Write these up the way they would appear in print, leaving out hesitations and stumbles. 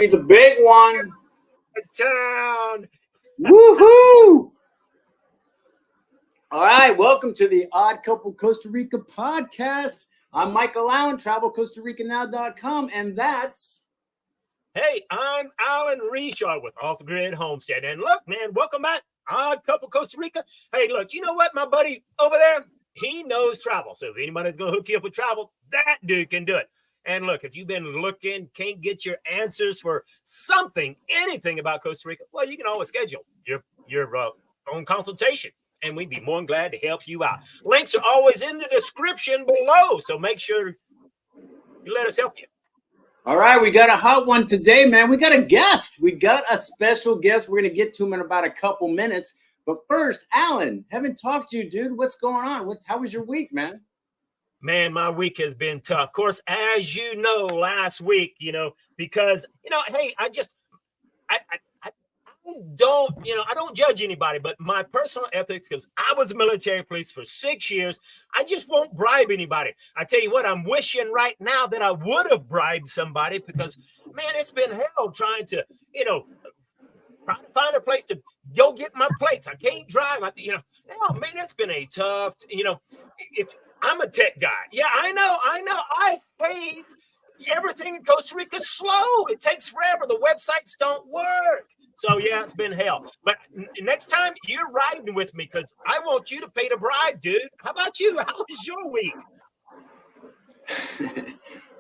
The big one. Town. Woohoo! All right, welcome to the Odd Couple Costa Rica podcast. I'm Michael Allen, travelcostarica.now.com, and that's... Hey, I'm Alan Reshard with Off the Grid Homestead. And look, man, welcome back, Odd Couple Costa Rica. Hey, look, you know what, my buddy over there, he knows travel. So if anybody's going to hook you up with travel, that dude can do it. And look, if you've been looking, can't get your answers for something, anything about Costa Rica, well, you can always schedule your own consultation, and we'd be more than glad to help you out. Links are always in the description below, so make sure you let us help you. All right, we got a hot one today, man. We got a guest. We got a special guest. We're going to get to him in about a couple minutes. But first, Alan, haven't talked to you, dude. What's going on? How was your week, man? Man, my week has been tough. Of course, as you know, last week, because, hey, I don't judge anybody, but my personal ethics, because I was military police for 6 years, I just won't bribe anybody. I tell you what, I'm wishing right now that I would have bribed somebody because, man, it's been hell trying to, trying to find a place to go get my plates. I can't drive. Man, it's been a tough, if I'm a tech guy. Yeah, I know. I hate everything in Costa Rica slow. It takes forever. The websites don't work. So, yeah, it's been hell. But next time you're riding with me because I want you to pay the bribe, dude. How about you? How was your week?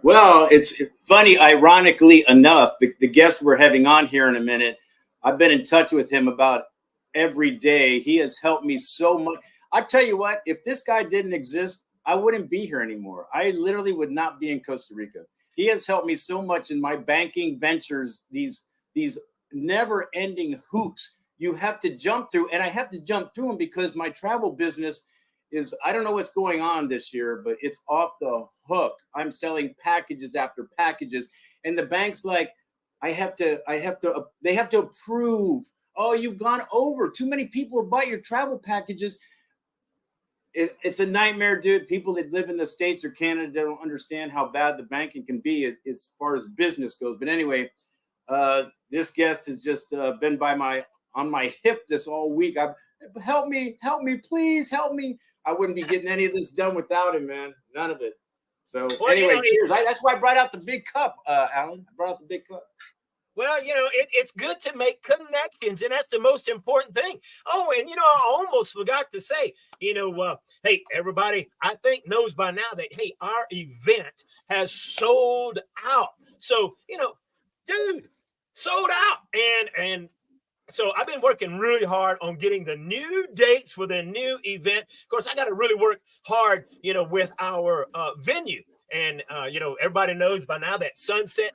Well, it's funny, ironically enough, the guest we're having on here in a minute, I've been in touch with him about every day. He has helped me so much. I tell you what, if this guy didn't exist, I wouldn't be here anymore. I literally would not be in Costa Rica. He has helped me so much in my banking ventures, these never-ending hoops you have to jump through. And I have to jump through them because my travel business is, I don't know what's going on this year, but it's off the hook. I'm selling packages after packages. And the bank's like, they have to approve. Oh, you've gone over. Too many people have bought your travel packages. It's a nightmare, dude. People that live in the States or Canada don't understand how bad the banking can be as far as business goes. But anyway, this guest has just been on my hip this all week. Help me, please help me. I wouldn't be getting any of this done without him, man. None of it. So anyway, cheers. That's why I brought out the big cup, Alan. I brought out the big cup. Well, it's good to make connections, and that's the most important thing. Oh, and, I almost forgot to say, hey, everybody, I think knows by now that, hey, our event has sold out. So, dude, sold out. And so I've been working really hard on getting the new dates for the new event. Of course, I got to really work hard, with our venue. And, everybody knows by now that Sunset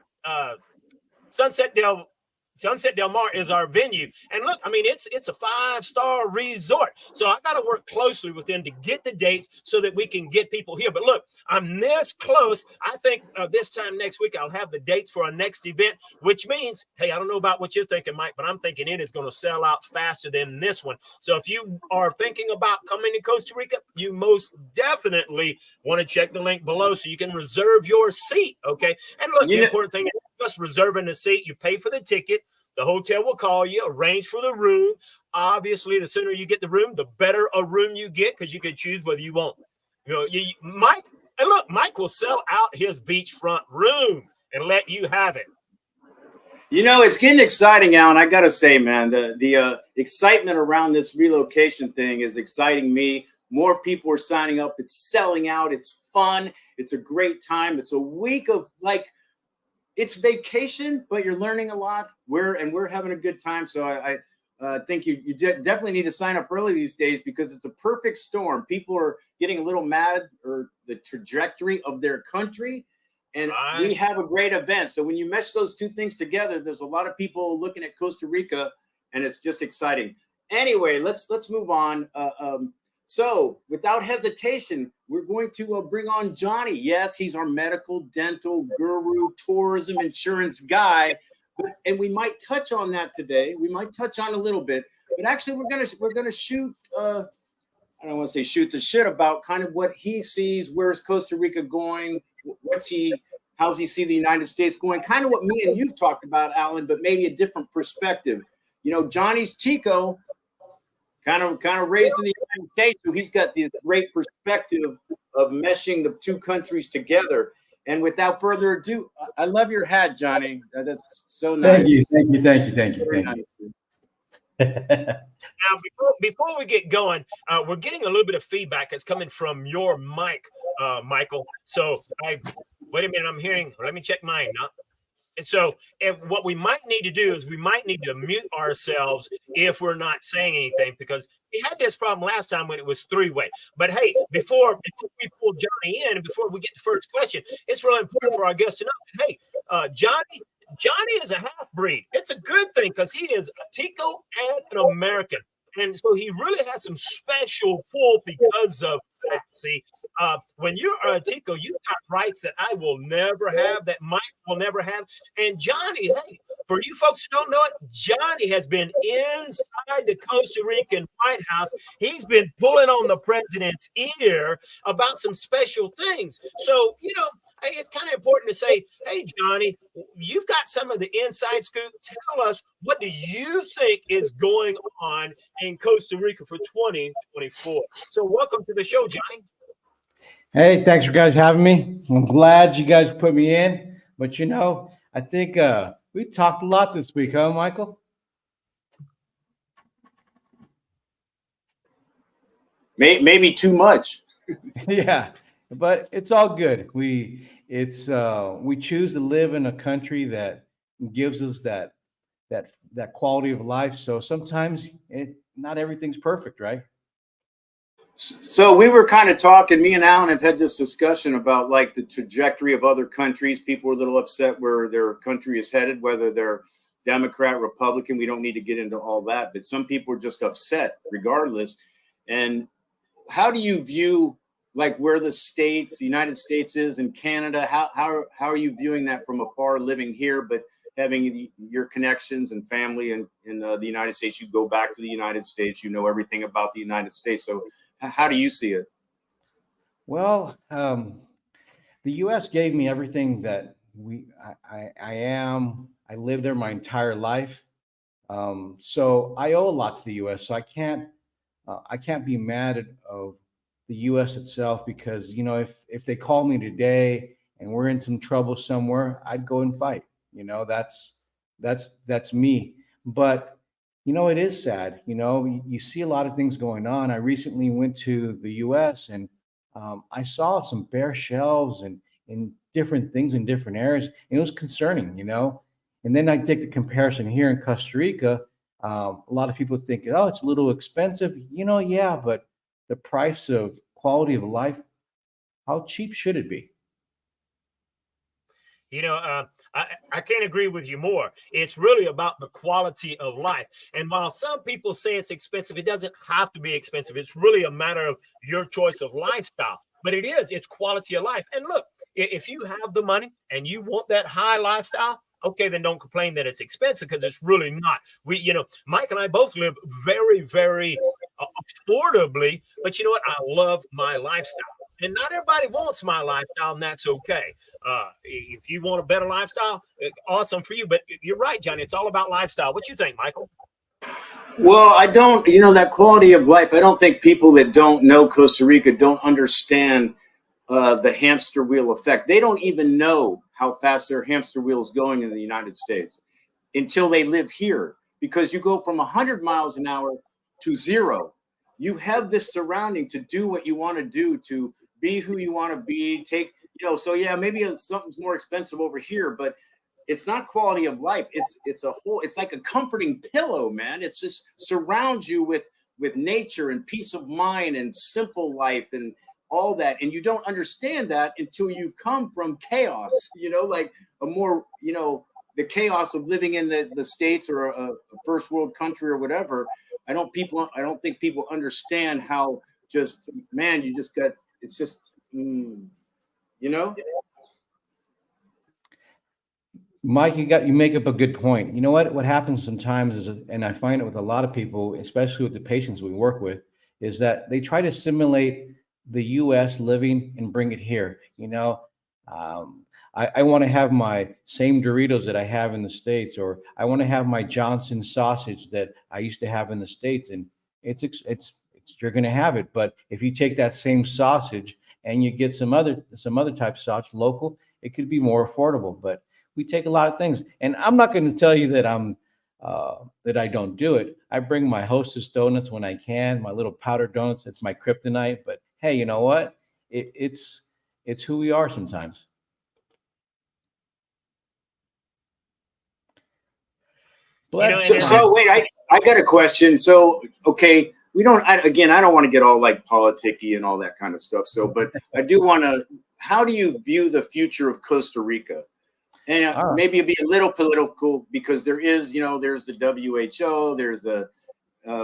Del Mar is our venue. And look, it's a 5-star resort. So I got to work closely with them to get the dates so that we can get people here. But look, I'm this close. I think this time next week, I'll have the dates for our next event, which means, hey, I don't know about what you're thinking, Mike, but I'm thinking it is going to sell out faster than this one. So if you are thinking about coming to Costa Rica, you most definitely want to check the link below so you can reserve your seat. Okay. And look, the important thing is just reserving the seat. You pay for the ticket. The hotel will call you, arrange for the room. Obviously, the sooner you get the room, the better a room you get because you can choose whether you want. Mike will sell out his beachfront room and let you have it. It's getting exciting, Alan. I got to say, man, the excitement around this relocation thing is exciting me. More people are signing up. It's selling out. It's fun. It's a great time. It's a week of it's vacation, but you're learning a lot. We're having a good time. So I think you definitely need to sign up early these days because it's a perfect storm. People are getting a little mad or the trajectory of their country, and we have a great event. So when you mesh those two things together, there's a lot of people looking at Costa Rica, and it's just exciting. Anyway, let's move on. So without hesitation, we're going to bring on Johnny. Yes, he's our medical, dental guru, tourism insurance guy. And we might touch on that today. We might touch on a little bit. But actually, we're gonna shoot. I don't want to say shoot the shit about kind of what he sees. Where's Costa Rica going? How's he see the United States going? Kind of what me and you've talked about, Alan, but maybe a different perspective. You know, Johnny's Tico, kind of raised in the United States, so he's got this great perspective of meshing the two countries together. And without further ado, I love your hat, Johnny. That's so nice. Thank you. Very nice. Now, before we get going, we're getting a little bit of feedback that's coming from your mic, Michael. So wait a minute, I'm hearing. Let me check mine now. And so, what we might need to do is we might need to mute ourselves if we're not saying anything, because we had this problem last time when it was three-way. But hey, before we pull Johnny in and before we get the first question, it's really important for our guests to know, hey, Johnny is a half-breed. It's a good thing because he is a Tico and an American. And so he really has some special pull because of that. See, when you're a Tico, you've got rights that I will never have, that Mike will never have. And Johnny, hey, for you folks who don't know it, Johnny has been inside the Costa Rican White House. He's been pulling on the president's ear about some special things. So, you know, it's kind of important to say, hey, Johnny, you've got some of the inside scoop. Tell us, what do you think is going on in Costa Rica for 2024? So welcome to the show, Johnny. Hey, thanks for guys having me. I'm glad you guys put me in. But, you know, I think we talked a lot this week, huh, Michael? Maybe too much. Yeah, but it's all good. We choose to live in a country that gives us that quality of life. So sometimes not everything's perfect, right? So we were kind of talking, me and Alan have had this discussion about like the trajectory of other countries. People are a little upset where their country is headed, whether they're Democrat, Republican. We don't need to get into all that, but some people are just upset regardless. And how do you view like where the United States is and Canada? How are you viewing that from afar, living here, but having your connections and family in the United States? You go back to the United States, you know everything about the United States. So how do you see it? Well, the U.S. gave me everything that I lived there my entire life. So I owe a lot to the U.S. So I can't be mad of the U.S. itself, because, you know, if they call me today and we're in some trouble somewhere, I'd go and fight. You know, that's me. But, you know, it is sad. You know, you see a lot of things going on. I recently went to the U.S. and I saw some bare shelves and different things in different areas. And it was concerning, you know. And then I take the comparison here in Costa Rica. A lot of people think, oh, it's a little expensive. You know, yeah, but the price of quality of life, how cheap should it be? You know, I can't agree with you more. It's really about the quality of life. And while some people say it's expensive, it doesn't have to be expensive. It's really a matter of your choice of lifestyle. But it's quality of life. And look, if you have the money and you want that high lifestyle, okay, then don't complain that it's expensive, because it's really not. Mike and I both live very, very affordably, but you know what? I love my lifestyle. And not everybody wants my lifestyle, and that's okay. If you want a better lifestyle, awesome for you. But you're right, Johnny. It's all about lifestyle. What you think, Michael? Well, I don't, that quality of life, I don't think people that don't know Costa Rica don't understand the hamster wheel effect. They don't even know how fast their hamster wheel is going in the United States until they live here, because you go from 100 miles an hour to 0. You have this surrounding to do what you want to do, to be who you want to be, so yeah, maybe something's more expensive over here, but it's not quality of life. It's like a comforting pillow, man. It's just surrounds you with nature and peace of mind and simple life and all that. And you don't understand that until you come from chaos, like a more, the chaos of living in the States or a first world country or whatever. I don't think people understand how just, man, it's just, Mike, you make up a good point. You know what happens sometimes is, and I find it with a lot of people, especially with the patients we work with, is that they try to simulate the U.S. living and bring it here. I want to have my same Doritos that I have in the States, or I want to have my Johnson sausage that I used to have in the States. And it's you're going to have it. But if you take that same sausage and you get some other type of sausage local, it could be more affordable. But we take a lot of things, and I'm not going to tell you that that I don't do it. I bring my Hostess donuts when I can, my little powdered donuts. It's my kryptonite. But hey, you know what? It's who we are sometimes. know, So wait, I got a question. So, okay, we don't, again, I don't want to get all like politicky and all that kind of stuff. So, but I do want to, how do you view the future of Costa Rica? And maybe it'd be a little political because there is, there's the WHO, there's the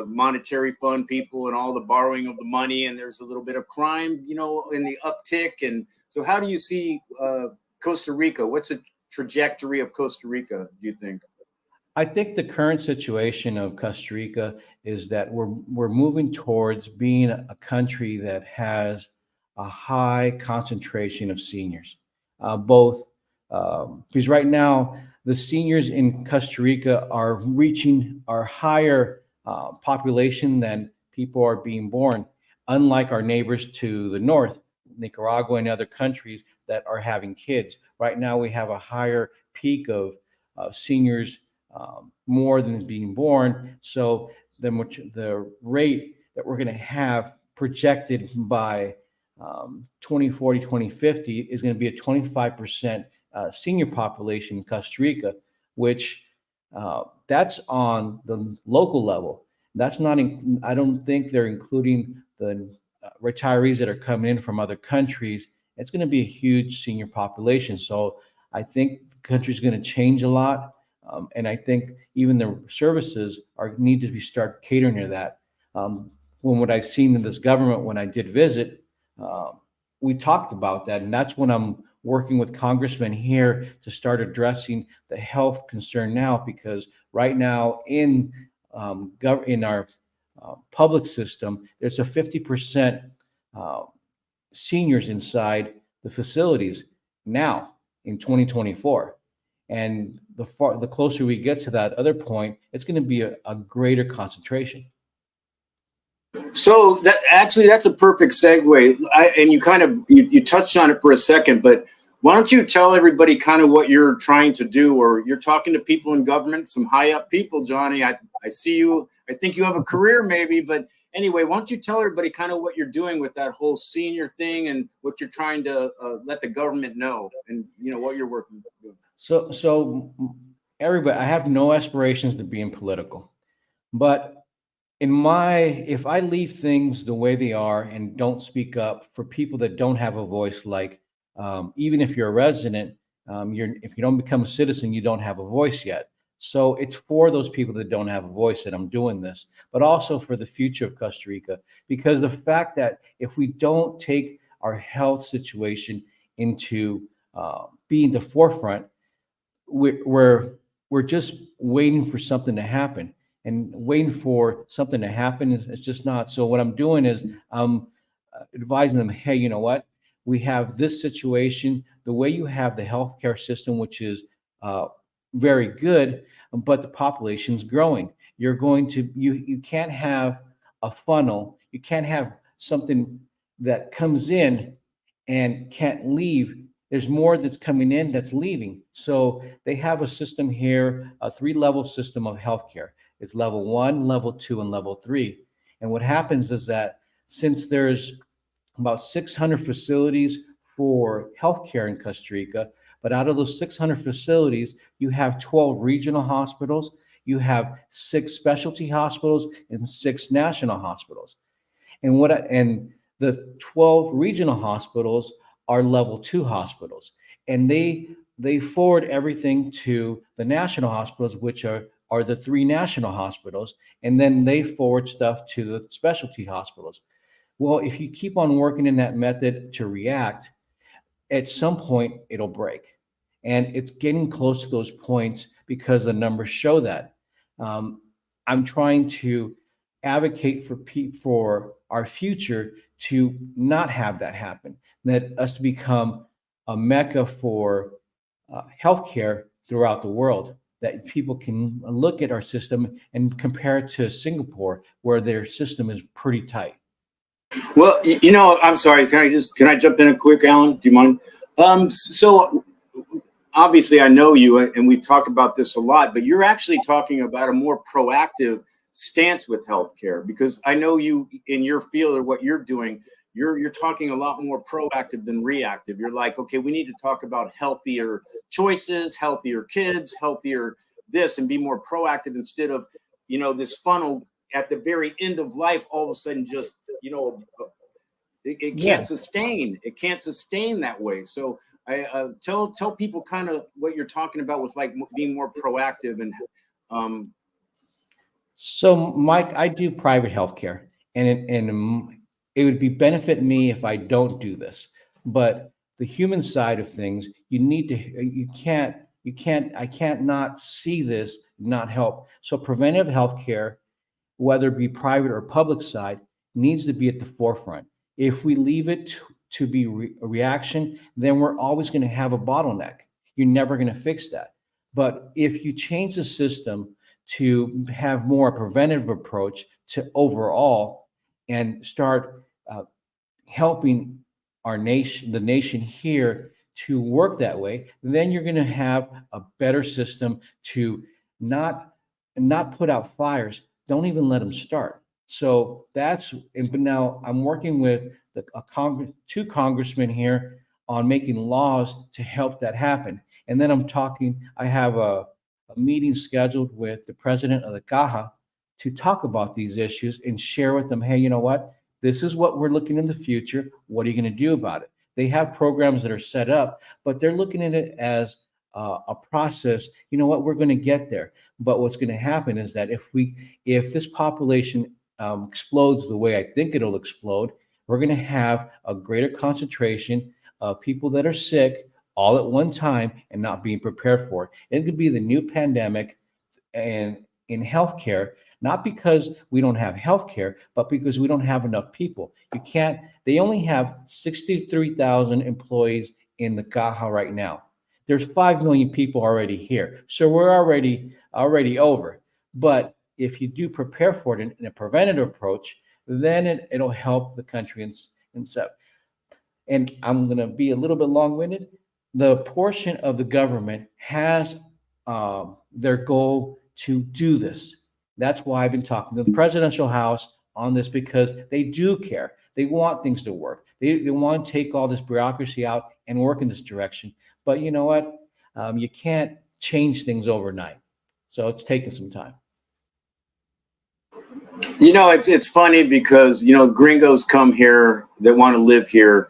monetary fund people and all the borrowing of the money, and there's a little bit of crime, in the uptick. And so how do you see Costa Rica? What's the trajectory of Costa Rica, do you think? I think the current situation of Costa Rica is that we're moving towards being a country that has a high concentration of seniors, both because right now the seniors in Costa Rica are reaching our higher population than people are being born, unlike our neighbors to the north, Nicaragua and other countries that are having kids. Right now we have a higher peak of seniors, more than is being born. So the rate that we're going to have projected by 2040, 2050 is going to be a 25% senior population in Costa Rica, which that's on the local level. That's not, I don't think they're including the retirees that are coming in from other countries. It's going to be a huge senior population. So I think the country's going to change a lot. And I think even the services need to start catering to that. When what I've seen in this government, when I did visit, we talked about that, and that's when I'm working with congressmen here to start addressing the health concern now, because right now in our public system, there's a 50% seniors inside the facilities now in 2024. And the closer we get to that other point, it's going to be a greater concentration. So that's a perfect segue. And you kind of you touched on it for a second, but why don't you tell everybody kind of what you're trying to do, or you're talking to people in government, some high up people, Johnny. I see you. I think you have a career maybe, but anyway, why don't you tell everybody kind of what you're doing with that whole senior thing and what you're trying to let the government know, and what you're working with. So everybody, I have no aspirations to being political, but if I leave things the way they are and don't speak up for people that don't have a voice, like even if you're a resident, if you don't become a citizen, you don't have a voice yet. So it's for those people that don't have a voice that I'm doing this, but also for the future of Costa Rica, because the fact that if we don't take our health situation into being the forefront, we're just waiting for something to happen, and waiting for something to happen is just not. So what I'm doing is I'm advising them, hey, you know what? We have this situation, the way you have the healthcare system, which is very good, but the population's growing. You can't have a funnel. You can't have something that comes in and can't leave. There's more that's coming in that's leaving. So they have a system here, a 3-level system of healthcare. It's level 1, level 2, and level 3. And what happens is that since there's about 600 facilities for healthcare in Costa Rica, but out of those 600 facilities, you have 12 regional hospitals, you have 6 specialty hospitals, and 6 national hospitals. And the 12 regional hospitals are level 2 hospitals, and they forward everything to the national hospitals, which are the 3 national hospitals, and then they forward stuff to the specialty hospitals. Well, if you keep on working in that method to react, at some point it'll break, and it's getting close to those points because the numbers show that. I'm trying to advocate for our future to not have that happen, that us to become a mecca for healthcare throughout the world, that people can look at our system and compare it to Singapore, where their system is pretty tight. Well, I'm sorry. Can I jump in a quick, Alan? Do you mind? So obviously I know you and we've talked about this a lot, but you're actually talking about a more proactive stance with healthcare, because I know you in your field or what you're doing, you're talking a lot more proactive than reactive. You're like, okay, we need to talk about healthier choices, healthier kids, healthier this, and be more proactive instead of, this funnel at the very end of life, all of a sudden just, it can't sustain. It can't sustain that way. So I tell people kind of what you're talking about with like being more proactive and. So, Mike, I do private healthcare, and it would be benefit me if I don't do this. But the human side of things, I can't not see this, not help. So, preventive healthcare, whether it be private or public side, needs to be at the forefront. If we leave it to be a reaction, then we're always going to have a bottleneck. You're never going to fix that. But if you change the system to have more preventive approach to overall, and start helping the nation here to work that way, then you're going to have a better system to not put out fires. Don't even let them start. So but now I'm working with two congressmen here on making laws to help that happen. And then I have a meeting scheduled with the president of the Caja to talk about these issues and share with them, hey, you know what? This is what we're looking in the future. What are you going to do about it? They have programs that are set up, but they're looking at it as a process. You know what? We're going to get there. But what's going to happen is that if this population explodes the way I think it'll explode, we're going to have a greater concentration of people that are sick all at one time and not being prepared for it. It could be the new pandemic and in healthcare, not because we don't have healthcare, but because we don't have enough people. They only have 63,000 employees in the Caja right now. There's 5 million people already here. So we're already over. But if you do prepare for it in a preventative approach, then it'll help the country and stuff. And I'm going to be a little bit long-winded. The portion of the government has their goal to do this. That's why I've been talking to the presidential house on this, because they do care. They want things to work. They want to take all this bureaucracy out and work in this direction. But you know what? You can't change things overnight. So it's taken some time. It's funny because, gringos come here that want to live here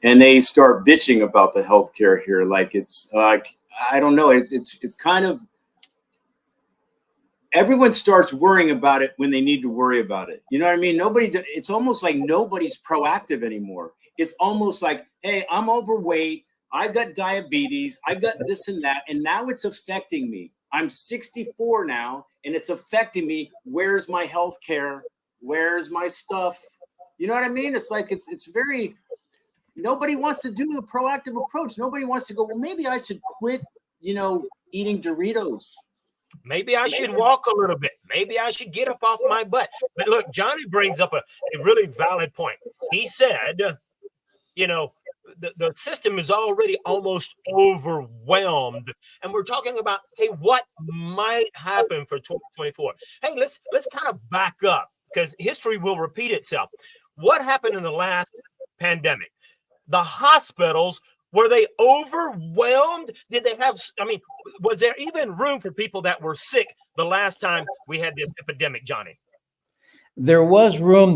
and they start bitching about the healthcare here. Like it's like, I don't know. It's kind of, everyone starts worrying about it when they need to worry about it. You know what I mean? It's almost like nobody's proactive anymore. It's almost like, hey, I'm overweight. I got diabetes. I got this and that. And now it's affecting me. I'm 64 now and it's affecting me. Where's my health care? Where's my stuff? You know what I mean? It's like, it's very, nobody wants to do the proactive approach. Nobody wants to go, well, maybe I should quit, eating Doritos. Maybe I should walk a little bit. Maybe I should get up off my butt. But look, Johnny brings up a really valid point. He said, the system is already almost overwhelmed. And we're talking about, hey, what might happen for 2024? Hey, let's kind of back up, because history will repeat itself. What happened in the last pandemic? The hospitals, were they overwhelmed? Did they have, was there even room for people that were sick the last time we had this epidemic, Johnny? There was room.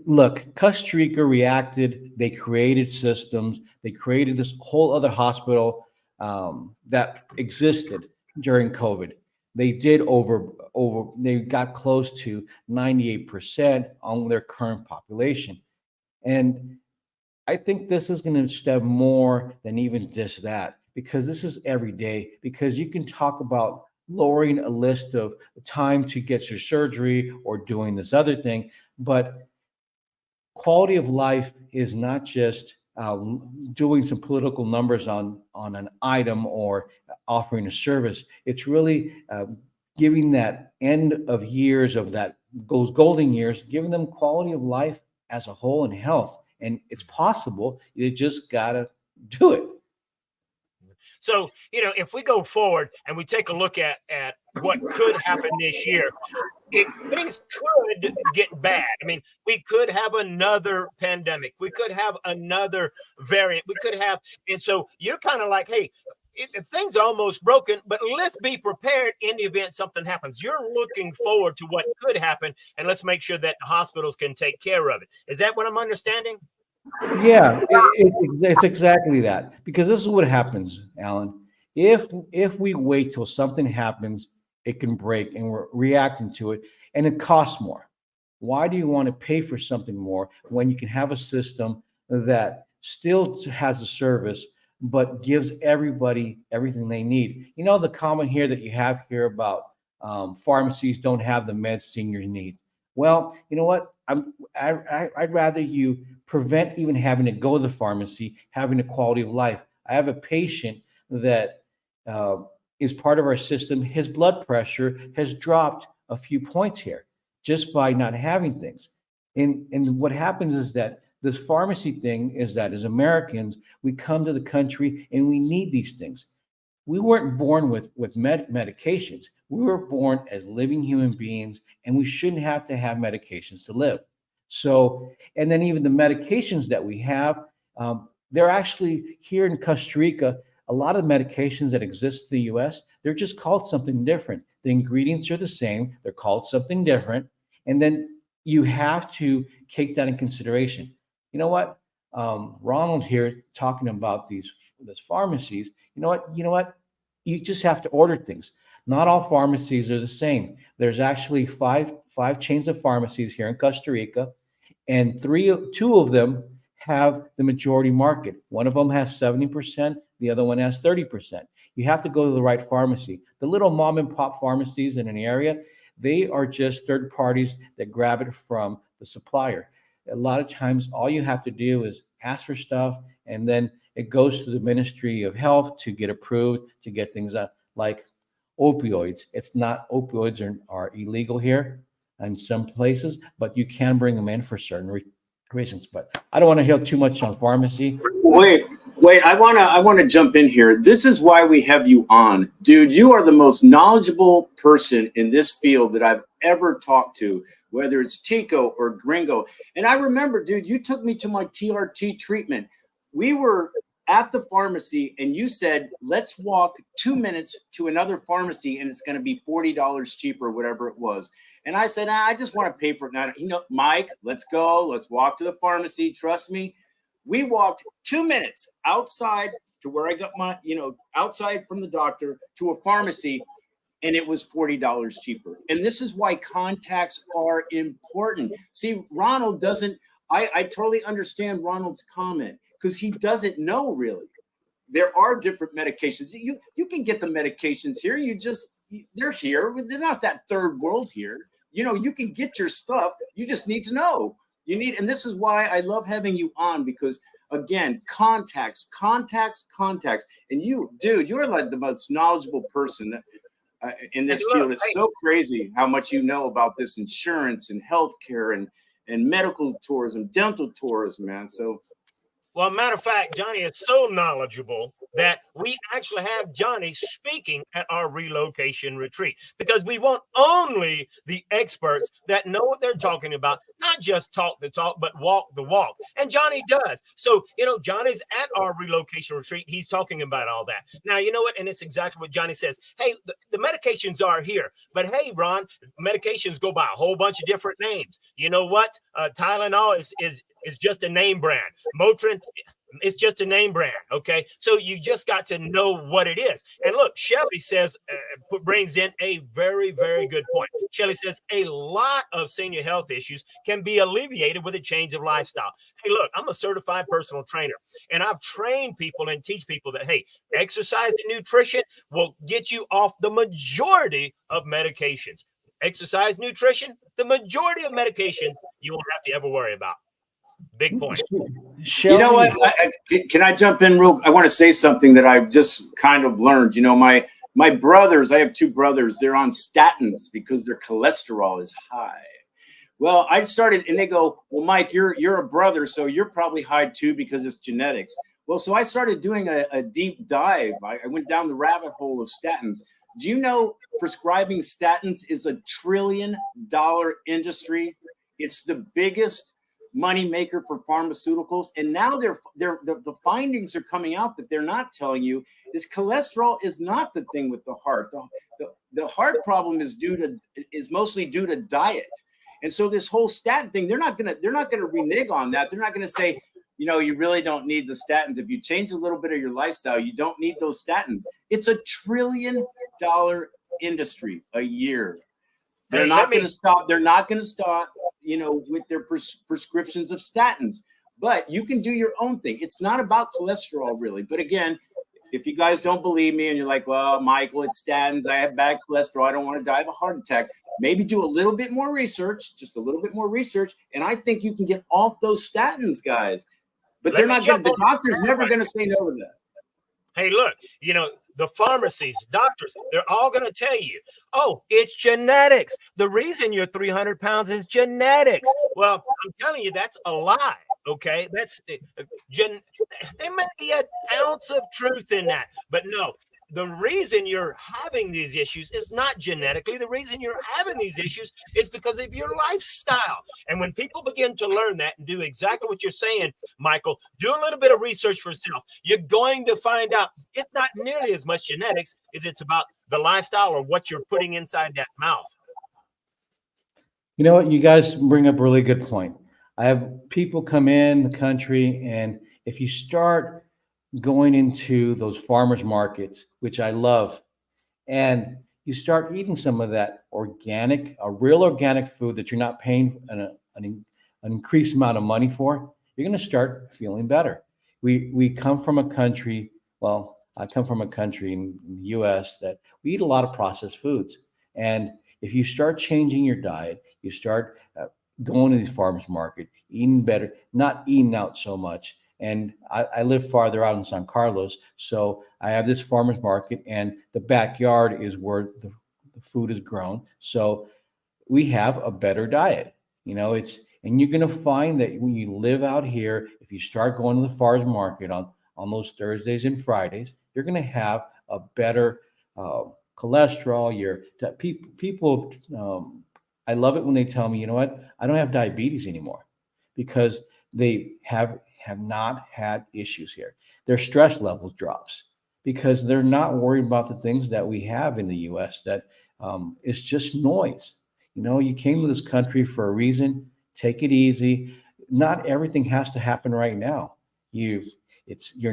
Look, Costa Rica reacted. They created systems. They created this whole other hospital that existed during COVID. They did they got close to 98% on their current population. And I think this is going to step more than even just that, because this is every day, because you can talk about lowering a list of time to get your surgery or doing this other thing, but quality of life is not just doing some political numbers on an item or offering a service. It's really giving that end of years of those golden years, giving them quality of life as a whole and health. And it's possible. You just gotta do it. So, if we go forward and we take a look at what could happen this year, things could get bad. I mean, we could have another pandemic. We could have another variant. We could have, and so you're kind of like, hey, things are almost broken, but let's be prepared in the event something happens. You're looking forward to what could happen, and let's make sure that hospitals can take care of it. Is that what I'm understanding? Yeah, it's exactly that. Because this is what happens, Alan. If we wait till something happens, it can break, and we're reacting to it, and it costs more. Why do you want to pay for something more when you can have a system that still has a service but gives everybody everything they need? The comment here that you have here about pharmacies don't have the meds seniors need. Well, you know what? I'd rather you prevent even having to go to the pharmacy, having a quality of life. I have a patient that is part of our system. His blood pressure has dropped a few points here just by not having things. And what happens is that this pharmacy thing is that as Americans, we come to the country and we need these things. We weren't born with medications. We were born as living human beings, and we shouldn't have to have medications to live. So, and then even the medications that we have, they're actually here in Costa Rica, a lot of medications that exist in the US, they're just called something different. The ingredients are the same, they're called something different. And then you have to take that in consideration. You know what? Ronald here talking about these pharmacies. You know what? You just have to order things. Not all pharmacies are the same. There's actually five chains of pharmacies here in Costa Rica, and two of them have the majority market. One of them has 70%, the other one has 30%. You have to go to the right pharmacy. The little mom and pop pharmacies in an area, they are just third parties that grab it from the supplier. A lot of times, all you have to do is ask for stuff, and then it goes to the Ministry of Health to get approved, to get things like opioids. It's not, opioids are illegal here in some places, but you can bring them in for certain reasons. But I don't want to hear too much on pharmacy. Wait, I want to jump in here. This is why we have you on. Dude, you are the most knowledgeable person in this field that I've ever talked to, whether it's Tico or Gringo. And I remember, dude, you took me to my TRT treatment. We were at the pharmacy and you said, let's walk 2 minutes to another pharmacy and it's going to be $40 cheaper, whatever it was. And I said, I just want to pay for it now. Mike, let's go. Let's walk to the pharmacy. Trust me. We walked 2 minutes outside to where I got my, outside from the doctor to a pharmacy, and it was $40 cheaper. And this is why contacts are important. See, Ronald doesn't, I totally understand Ronald's comment because he doesn't know really. There are different medications. You can get the medications here. They're here. They're not that third world here. You can get your stuff. You just need to know. And this is why I love having you on, because again, contacts. And you, dude, you're like the most knowledgeable person in this field. It's so crazy how much you know about this insurance and healthcare and medical tourism, dental tourism, man. So, well, matter of fact, Johnny is so knowledgeable that we actually have Johnny speaking at our relocation retreat, because we want only the experts that know what they're talking about, not just talk the talk, but walk the walk. And Johnny does. So, Johnny's at our relocation retreat. He's talking about all that. Now, you know what? And it's exactly what Johnny says. Hey, the medications are here. But hey, Ron, medications go by a whole bunch of different names. You know what? Tylenol is just a name brand. Motrin, it's just a name brand. Okay. So you just got to know what it is. And look, Shelly says, brings in a very, very good point. Shelly says a lot of senior health issues can be alleviated with a change of lifestyle. Hey, look, I'm a certified personal trainer, and I've trained people and teach people that, hey, exercise and nutrition will get you off the majority of medications. Exercise, nutrition, the majority of medication you won't have to ever worry about. Big point. You know what? Can I jump in real? I want to say something that I've just kind of learned. You know, my brothers, I have two brothers. They're on statins because their cholesterol is high. Well, I started, and they go, "Well, Mike, you're a brother, so you're probably high too because it's genetics." Well, so I started doing a deep dive. I went down the rabbit hole of statins. Do you know prescribing statins is $1 trillion industry? It's the biggest money maker for pharmaceuticals. And now the findings are coming out that they're not telling you is cholesterol is not the thing with the heart. The heart problem is mostly due to diet. And so this whole statin thing, they're not gonna renege on that. They're not gonna say, you know, you really don't need the statins. If you change a little bit of your lifestyle, you don't need those statins. It's $1 trillion industry a year. They're not going to stop. They're not going to stop, you know, with their prescriptions of statins. But you can do your own thing. It's not about cholesterol, really. But again, if you guys don't believe me and you're like, well, Michael, it's statins. I have bad cholesterol. I don't want to die of a heart attack. Maybe do a little bit more research, just a little bit more research. And I think you can get off those statins, guys. But they're not going to, the doctor's never going to say no to that. Hey, look, you know, the pharmacies, doctors, they're all going to tell you, oh, it's genetics. The reason you're 300 pounds is genetics. Well, I'm telling you, that's a lie. Okay. There may be an ounce of truth in that, but no. The reason you're having these issues is not genetically. The reason you're having these issues is because of your lifestyle. And when people begin to learn that and do exactly what you're saying, Michael, do a little bit of research for yourself. You're going to find out it's not nearly as much genetics as it's about the lifestyle or what you're putting inside that mouth. You know what? You guys bring up a really good point. I have people come in the country, and if you start going into those farmers markets, which I love, and you start eating some of that real organic food that you're not paying an increased amount of money for, you're going to start feeling better. We come from a country, well, I come from a country in the US that we eat a lot of processed foods. And if you start changing your diet, you start going to these farmers market, eating better, not eating out so much. And I live farther out in San Carlos, so I have this farmer's market, and the backyard is where the food is grown. So we have a better diet. You know, and you're going to find that when you live out here, if you start going to the farmer's market on those Thursdays and Fridays, you're going to have a better cholesterol. People, I love it when they tell me, you know what, I don't have diabetes anymore, because they have not had issues here. Their stress levels drops because they're not worried about the things that we have in the U.S. that it's just noise. You know, you came to this country for a reason. Take it easy. Not everything has to happen right now. You're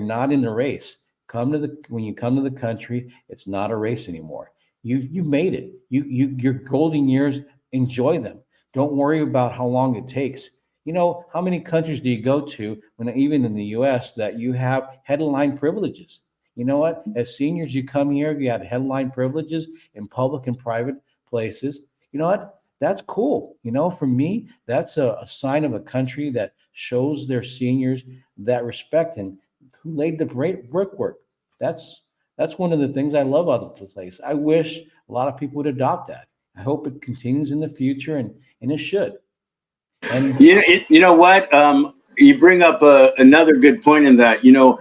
not in the race. When you come to the country, it's not a race anymore. You made it. Your golden years, enjoy them. Don't worry about how long it takes. You know, how many countries do you go to, when even in the U.S., that you have headline privileges? You know what? As seniors, you come here, you have headline privileges in public and private places. You know what? That's cool. You know, for me, that's a sign of a country that shows their seniors that respect and who laid the great brickwork. That's one of the things I love about the place. I wish a lot of people would adopt that. I hope it continues in the future, and it should. And you know what? You bring up another good point in that, you know,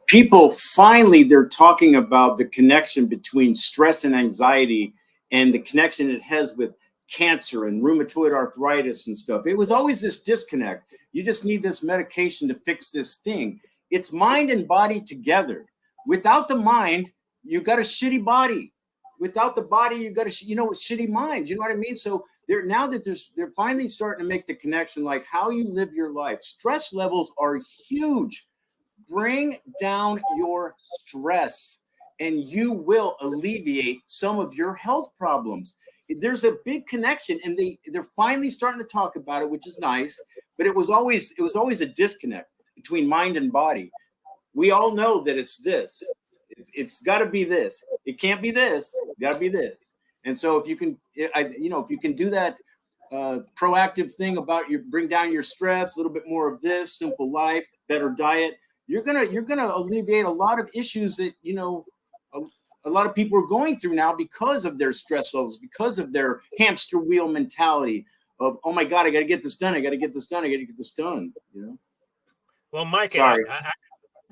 people finally, they're talking about the connection between stress and anxiety and the connection it has with cancer and rheumatoid arthritis and stuff. It was always this disconnect. You just need this medication to fix this thing. It's mind and body together. Without the mind, you got a shitty body. Without the body, you got a shitty mind. You know what I mean? So they're finally starting to make the connection, like how you live your life. Stress levels are huge. Bring down your stress, and you will alleviate some of your health problems. There's a big connection, and they're finally starting to talk about it, which is nice. But it was always a disconnect between mind and body. We all know that it's this. It's got to be this. It can't be this. It's got to be this. And so if you can do that proactive thing about bring down your stress, a little bit more of this, simple life, better diet, you're gonna alleviate a lot of issues that a lot of people are going through now because of their stress levels, because of their hamster wheel mentality of, oh my God, I got to get this done. I got to get this done. I got to get this done. Well, Mike, Sorry.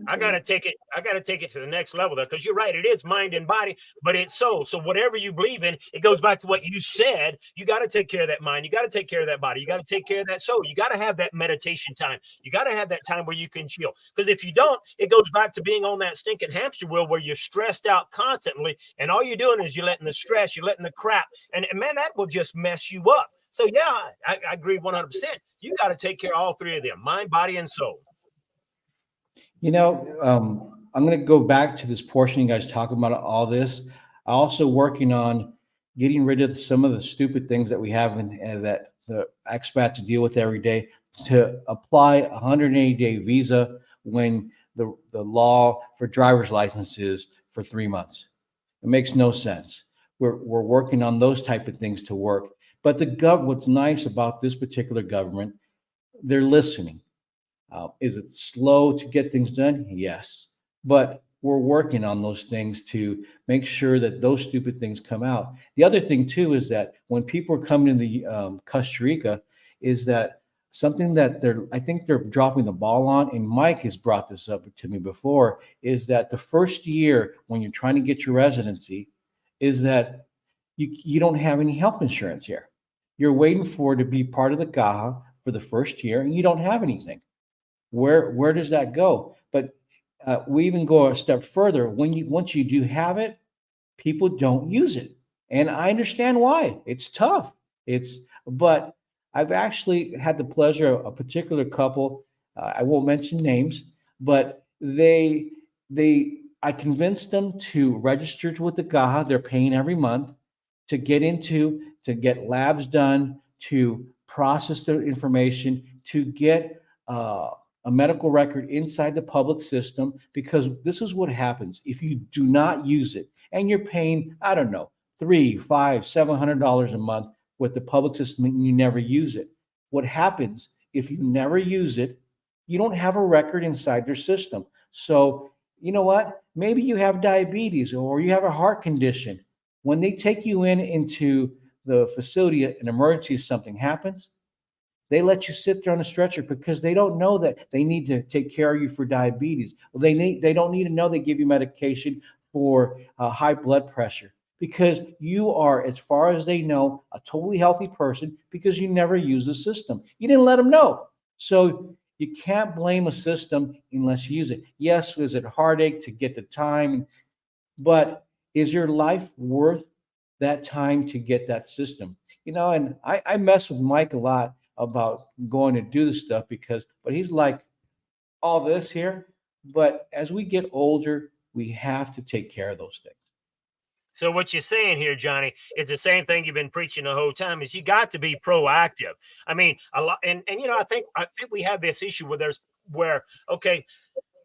I gotta take it. I gotta take it to the next level there, because you're right. It is mind and body, but it's soul. So whatever you believe in, it goes back to what you said. You got to take care of that mind. You got to take care of that body. You got to take care of that soul. You got to have that meditation time. You got to have that time where you can chill. Because if you don't, it goes back to being on that stinking hamster wheel where you're stressed out constantly, and all you're doing is you're letting the stress, you're letting the crap, and man, that will just mess you up. So yeah, I agree 100%. You got to take care of all three of them: mind, body, and soul. I'm going to go back to this portion you guys talk about all this. Also working on getting rid of some of the stupid things that we have that the expats deal with every day, to apply a 180-day visa when the law for driver's licenses for 3 months. It makes no sense. We're working on those type of things to work. But what's nice about this particular government, they're listening. Is it slow to get things done? Yes. But we're working on those things to make sure that those stupid things come out. The other thing, too, is that when people are coming into Costa Rica, is that something that I think they're dropping the ball on, and Mike has brought this up to me before, is that the first year when you're trying to get your residency, is that you don't have any health insurance here. You're waiting to be part of the Caja for the first year, and you don't have anything. Where does that go? But we even go a step further. Once you do have it, people don't use it, and I understand why. It's tough. But I've actually had the pleasure of a particular couple. I won't mention names, but I convinced them to register with the Caja. They're paying every month to get labs done, to process their information, to get a medical record inside the public system, because this is what happens if you do not use it and you're paying, I don't know, $300, $500, $700 a month with the public system and you never use it. What happens if you never use it? You don't have a record inside their system. So you know what? Maybe you have diabetes or you have a heart condition. When they take you into the facility, an emergency, something happens, they let you sit there on a stretcher because they don't know that they need to take care of you for diabetes. They don't need to know they give you medication for high blood pressure, because you are, as far as they know, a totally healthy person because you never use the system. You didn't let them know. So you can't blame a system unless you use it. Yes, is it heartache to get the time? But is your life worth that time to get that system? And I mess with Mike a lot about going to do this stuff but he's like, all this here. But as we get older, we have to take care of those things. So what you're saying here, Johnny, is the same thing you've been preaching the whole time, is you got to be proactive. I mean, a lot, and I think we have this issue where okay,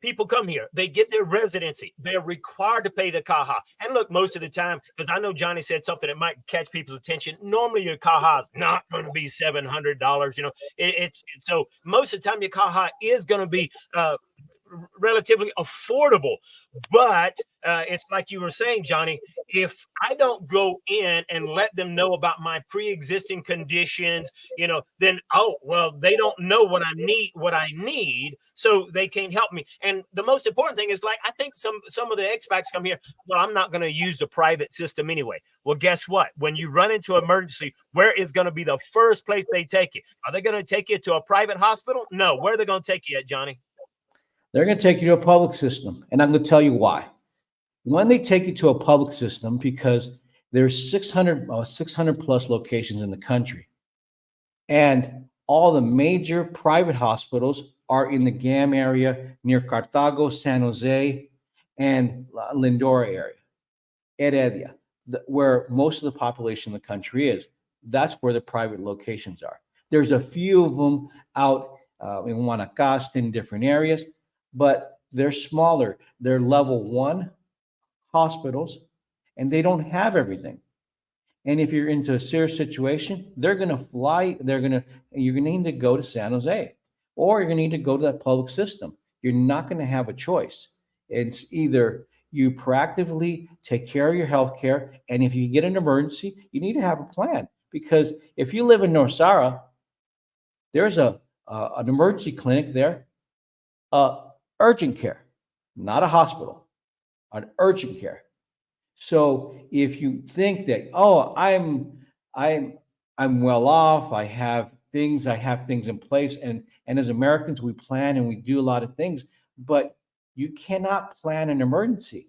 people come here, they get their residency, they're required to pay the Caja. And look, most of the time, because I know Johnny said something that might catch people's attention, normally your Caja is not going to be $700. It's so most of the time your Caja is going to be relatively affordable. But it's like you were saying, Johnny, if I don't go in and let them know about my pre-existing conditions, then, they don't know what I need, so they can't help me. And the most important thing is, like, I think some of the expats come here, well, I'm not going to use the private system anyway. Well, guess what? When you run into an emergency, where is going to be the first place they take you? Are they going to take you to a private hospital? No. Where are they going to take you at, Johnny? They're going to take you to a public system. And I'm going to tell you why. When they take you to a public system, because there's 600 plus locations in the country. And all the major private hospitals are in the GAM area near Cartago, San Jose, and Lindora area, Heredia, where most of the population in the country is. That's where the private locations are. There's a few of them out in Guanacaste, in different areas, but they're smaller. They're level 1 hospitals, and they don't have everything. And if you're into a serious situation, they're going to fly. You're going to need to go to San Jose, or you're going to need to go to that public system. You're not going to have a choice. It's either you proactively take care of your health care, and if you get an emergency, you need to have a plan. Because if you live in Norsara, there's an emergency clinic there, urgent care, not a hospital, an urgent care. So if you think that, oh, I'm well off, I have things in place, and as Americans we plan and we do a lot of things, but you cannot plan an emergency.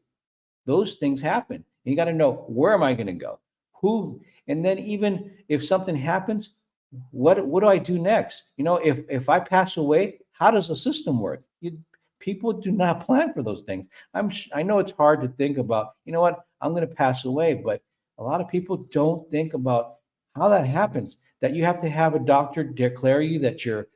Those things happen. You got to know, where am I going to go? Who? And then even if something happens, what do I do next? If I pass away, how does the system work? People do not plan for those things. I know it's hard to think about, what, I'm going to pass away, but a lot of people don't think about how that happens, that you have to have a doctor declare you that you're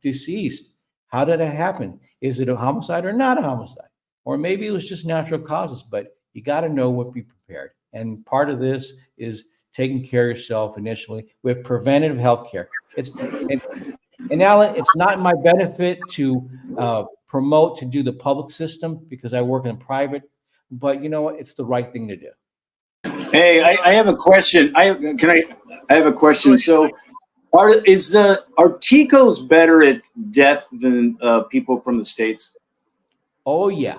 deceased. How did that happen? Is it a homicide or not a homicide? Or maybe it was just natural causes, but you got to know what, be prepared. And part of this is taking care of yourself initially with preventative health care. And Alan, it's not in my benefit to promote to do the public system because I work in private, but you know what? It's the right thing to do. Hey, I have a question. I have a question. So, are Ticos better at death than people from the States? Oh yeah,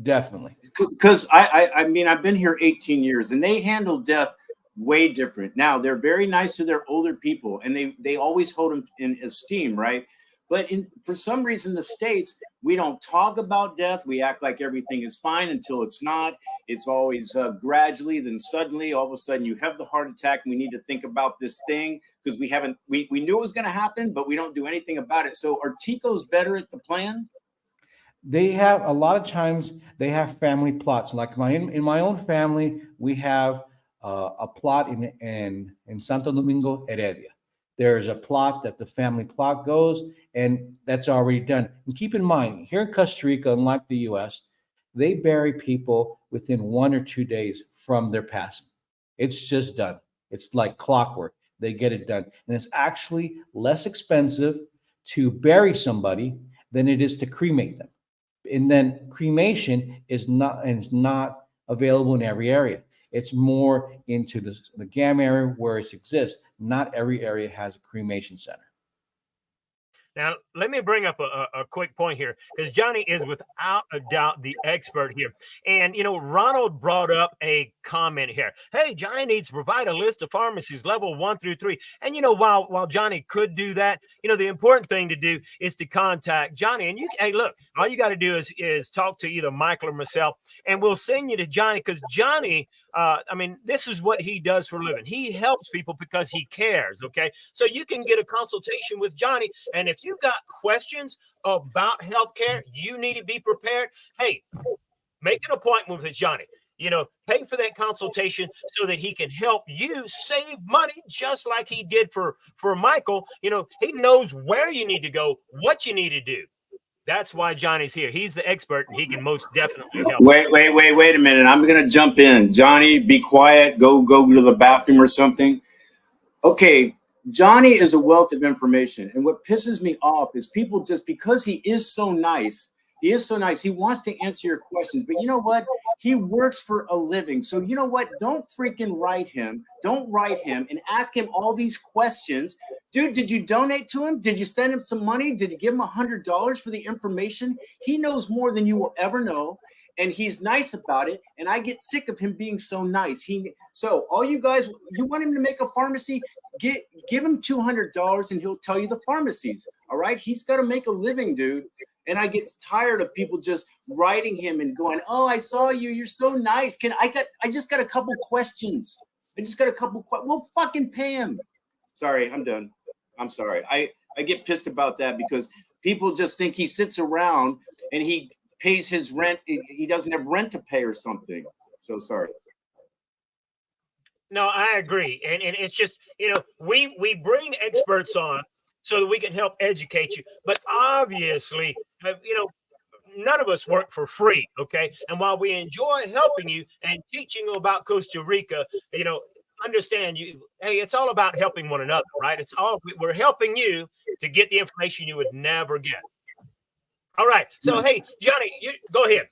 definitely. Because I mean, I've been here 18 years, and they handle death way different. Now, they're very nice to their older people, and they always hold them in esteem, right? But for some reason, the States, we don't talk about death. We act like everything is fine until it's not. It's always gradually, then suddenly, all of a sudden, you have the heart attack, and we need to think about this thing because we knew it was going to happen, but we don't do anything about it. So are Ticos better at the plan? They have a lot of times they have family plots. Like in my own family, we have a plot in Santo Domingo, Heredia. There's a plot that the family plot goes, and that's already done. And keep in mind, here in Costa Rica, unlike the U.S., they bury people within 1 or 2 days from their passing. It's just done. It's like clockwork. They get it done, and it's actually less expensive to bury somebody than it is to cremate them. And then cremation is not available in every area. It's more into the GAM area where it exists. Not every area has a cremation center. Now, let me bring up a quick point here, because Johnny is without a doubt the expert here. And, Ronald brought up a comment here. Hey, Johnny needs to provide a list of pharmacies level 1 through 3. And, while Johnny could do that, the important thing to do is to contact Johnny. And hey, look, all you got to do is talk to either Michael or myself, and we'll send you to Johnny, because Johnny, this is what he does for a living. He helps people because he cares, okay? So you can get a consultation with Johnny, and if you got questions about healthcare, you need to be prepared. Hey, make an appointment with Johnny. Pay for that consultation so that he can help you save money, just like he did for Michael. He knows where you need to go, what you need to do. That's why Johnny's here. He's the expert, and he can most definitely help. Wait a minute. I'm going to jump in. Johnny, be quiet. Go to the bathroom or something. Okay. Johnny is a wealth of information. And what pisses me off is people, just because he is so nice, he wants to answer your questions. But you know what? He works for a living. So you know what? Don't freaking write him. Don't write him and ask him all these questions. Dude, did you donate to him? Did you send him some money? Did you give him $100 for the information? He knows more than you will ever know. And he's nice about it. And I get sick of him being so nice. So all you guys, you want him to make a pharmacy? Give him $200 and he'll tell you the pharmacies. All right. He's got to make a living, dude. And I get tired of people just writing him and going, "Oh, I saw you. You're so nice. I just got a couple questions. We'll fucking pay him." Sorry, I'm done. I'm sorry. I get pissed about that because people just think he sits around and he pays his rent. He doesn't have rent to pay or something. So sorry. No, I agree. And it's just, we bring experts on so that we can help educate you. But obviously, none of us work for free, okay? And while we enjoy helping you and teaching you about Costa Rica, understand you. Hey, it's all about helping one another, right? We're helping you to get the information you would never get. All right. So, hey, Johnny, you go ahead.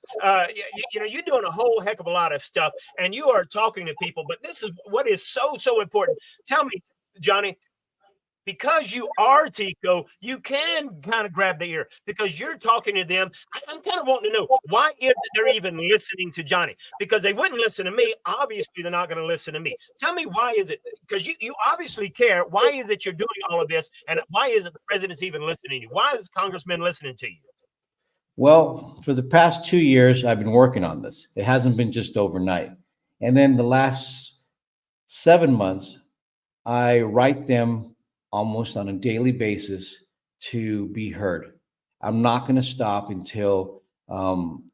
You're doing a whole heck of a lot of stuff and you are talking to people, but this is what is so important. Tell me, Johnny, because you are Tico, you can kind of grab the ear because you're talking to them. I'm kind of wanting to know why is it they're even listening to Johnny? Because they wouldn't listen to me. Obviously, they're not going to listen to me. Tell me why is it? Because you obviously care. Why is it you're doing all of this? And why is it the president's even listening to you? Why is Congressman listening to you? Well, for the past 2 years, I've been working on this. It hasn't been just overnight. And then the last 7 months, I write them almost on a daily basis to be heard. I'm not going to stop until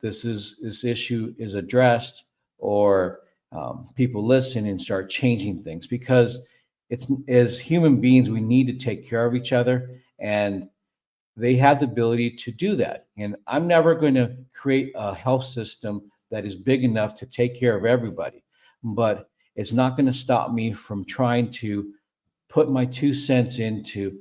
this issue is addressed or people listen and start changing things, because it's, as human beings, we need to take care of each other, and they have the ability to do that. And I'm never going to create a health system that is big enough to take care of everybody, but it's not going to stop me from trying to put my 2 cents into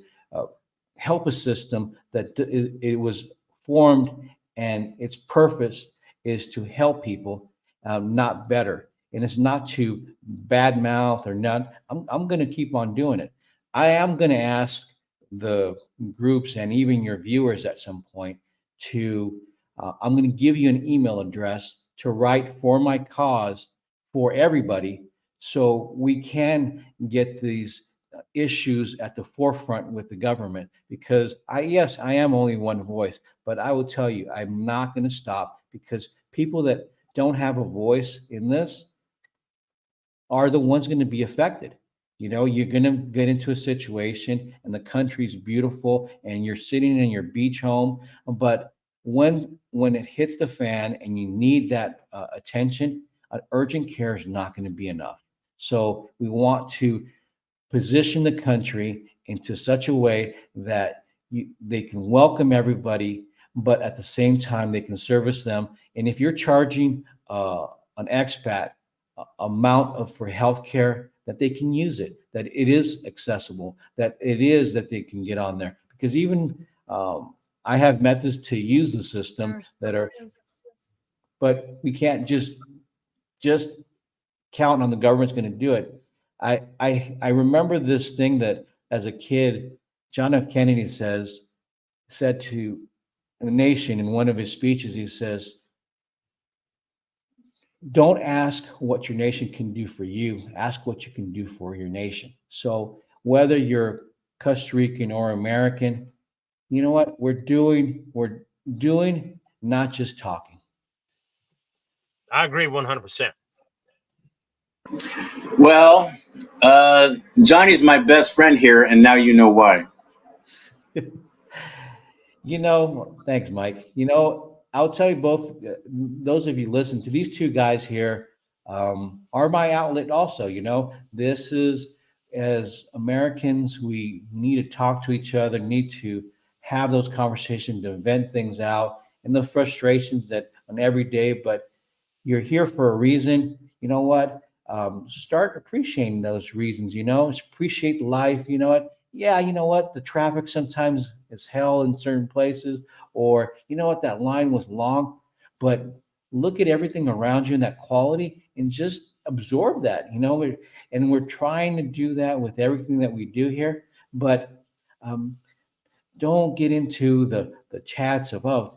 help a system that it was formed, and its purpose is to help people, not better. And it's not to badmouth or not. I'm going to keep on doing it. I am going to ask the groups and even your viewers at some point to, I'm going to give you an email address to write for my cause for everybody, so we can get these issues at the forefront with the government. Because yes, I am only one voice, but I will tell you, I'm not going to stop, because people that don't have a voice in this are the ones going to be affected. You're going to get into a situation and the country's beautiful and you're sitting in your beach home, but when it hits the fan and you need that attention, urgent care is not going to be enough. So we want to position the country into such a way that they can welcome everybody, but at the same time they can service them. And if you're charging an expat amount for healthcare, that they can use it, that it is accessible, that they can get on there. Because even I have methods to use the system that are, but we can't just count on the government's going to do it. I remember this thing that as a kid, John F. Kennedy said to the nation in one of his speeches. He says, don't ask what your nation can do for you, ask what you can do for your nation. So whether you're Costa Rican or American, you know what? We're doing, not just talking. I agree 100%. Well, Johnny's my best friend here, and now you know why. Thanks, Mike. I'll tell you both, those of you listen to these two guys here are my outlet also. This is, as Americans, we need to talk to each other, need to have those conversations to vent things out and the frustrations that on every day, but you're here for a reason. You know what? Start appreciating those reasons, appreciate life. You know what? Yeah, you know what? The traffic sometimes is hell in certain places, or you know what? That line was long, but look at everything around you and that quality and just absorb that, and we're trying to do that with everything that we do here. But don't get into the chats of,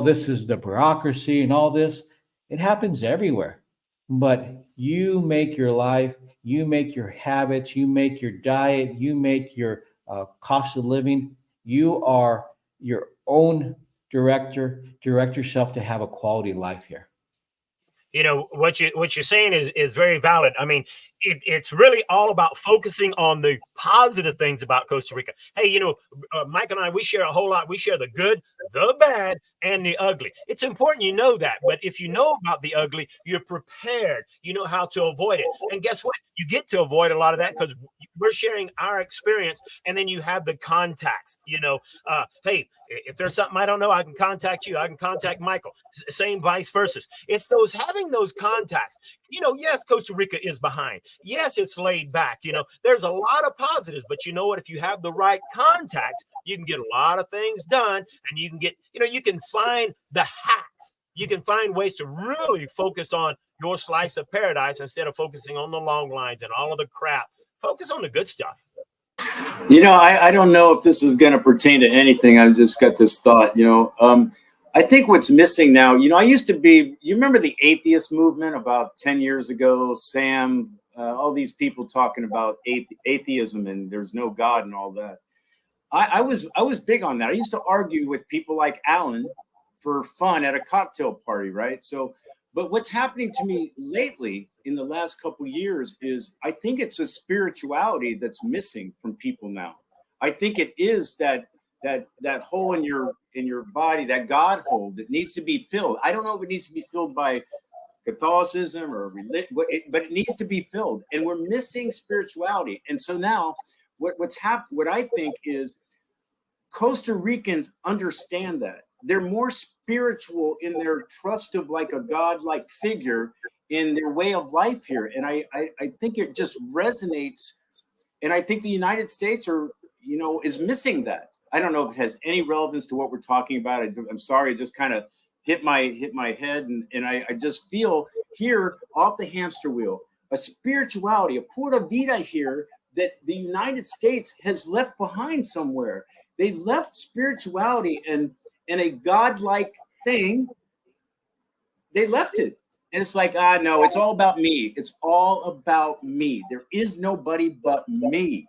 this is the bureaucracy and all this. It happens everywhere. But you make your life, you make your habits, you make your diet, you make your cost of living. You are your own director. Direct yourself to have a quality life here. What you're saying is very valid. I mean, it's really all about focusing on the positive things about Costa Rica. Hey, Mike and I, we share a whole lot. We share the good, the bad, and the ugly. It's important you know that. But if you know about the ugly, you're prepared. You know how to avoid it. And guess what? You get to avoid a lot of that because we're sharing our experience, and then you have the contacts. Hey, if there's something I don't know, I can contact you. I can contact Michael. Same vice versa. It's those having those contacts. Yes, Costa Rica is behind. Yes, it's laid back. There's a lot of positives, but you know what? If you have the right contacts, you can get a lot of things done, and you can get, you can find the hacks. You can find ways to really focus on your slice of paradise instead of focusing on the long lines and all of the crap. Focus on the good stuff. I don't know if this is going to pertain to anything. I've just got this thought, I think what's missing now, I used to be, you remember the atheist movement about 10 years ago, Sam, all these people talking about atheism and there's no God and all that. I was big on that. I used to argue with people like Alan for fun at a cocktail party, right? So, but what's happening to me lately in the last couple of years is I think it's a spirituality that's missing from people now. I think it is that hole in your body, that God hole that needs to be filled. I don't know if it needs to be filled by Catholicism or religion, but it needs to be filled, and we're missing spirituality. And so now, what I think is Costa Ricans understand that. They're more spiritual in their trust of like a God-like figure in their way of life here. And I think it just resonates. And I think the United States is missing that. I don't know if it has any relevance to what we're talking about. I'm sorry, it just kind of hit my head. And I just feel here off the hamster wheel, a spirituality, a pura vida here that the United States has left behind somewhere. They left spirituality and a godlike thing. They left it. And it's like, no, it's all about me. It's all about me. There is nobody but me.